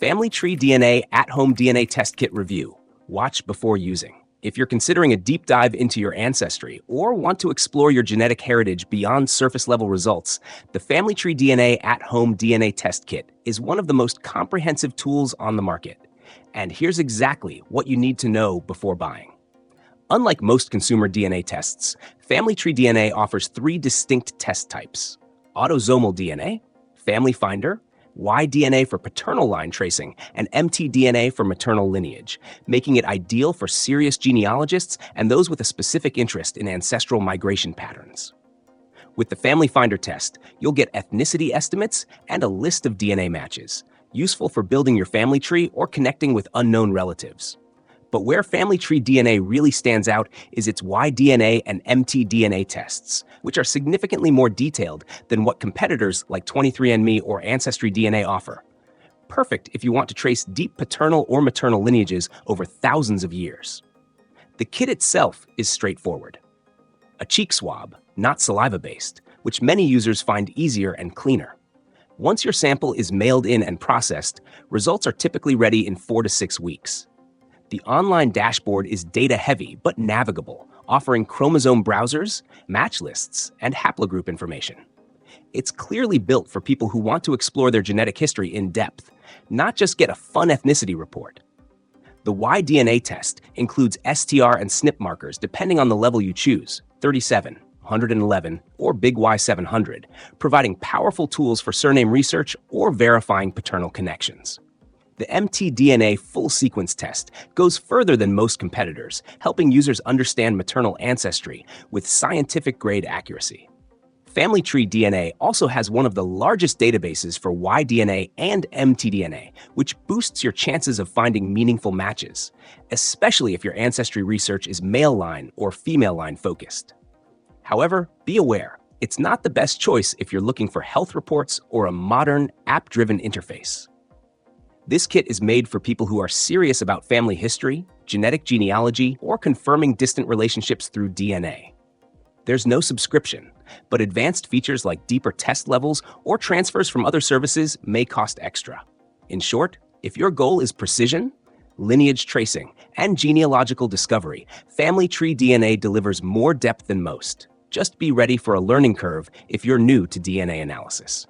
FamilyTreeDNA at-home DNA test kit review. Watch before using. If you're considering a deep dive into your ancestry or want to explore your genetic heritage beyond surface-level results, the FamilyTreeDNA at-home DNA test kit is one of the most comprehensive tools on the market. And here's exactly what you need to know before buying. Unlike most consumer DNA tests, FamilyTreeDNA offers 3 distinct test types: autosomal DNA, Family Finder, Y-DNA for paternal line tracing, and mtDNA for maternal lineage, making it ideal for serious genealogists and those with a specific interest in ancestral migration patterns. With the Family Finder test, you'll get ethnicity estimates and a list of DNA matches, useful for building your family tree or connecting with unknown relatives. But where FamilyTreeDNA really stands out is its Y-DNA and mtDNA tests, which are significantly more detailed than what competitors like 23andMe or Ancestry.DNA offer. Perfect if you want to trace deep paternal or maternal lineages over thousands of years. The kit itself is straightforward. A cheek swab, not saliva-based, which many users find easier and cleaner. Once your sample is mailed in and processed, results are typically ready in 4 to 6 weeks. The online dashboard is data-heavy but navigable, offering chromosome browsers, match lists, and haplogroup information. It's clearly built for people who want to explore their genetic history in depth, not just get a fun ethnicity report. The Y-DNA test includes STR and SNP markers depending on the level you choose, 37, 111, or Big Y 700, providing powerful tools for surname research or verifying paternal connections. The mtDNA full sequence test goes further than most competitors, helping users understand maternal ancestry with scientific-grade accuracy. FamilyTreeDNA also has one of the largest databases for Y-DNA and mtDNA, which boosts your chances of finding meaningful matches, especially if your ancestry research is male line or female line focused. However, be aware, it's not the best choice if you're looking for health reports or a modern, app-driven interface. This kit is made for people who are serious about family history, genetic genealogy, or confirming distant relationships through DNA. There's no subscription, but advanced features like deeper test levels or transfers from other services may cost extra. In short, if your goal is precision, lineage tracing, and genealogical discovery, FamilyTreeDNA delivers more depth than most. Just be ready for a learning curve if you're new to DNA analysis.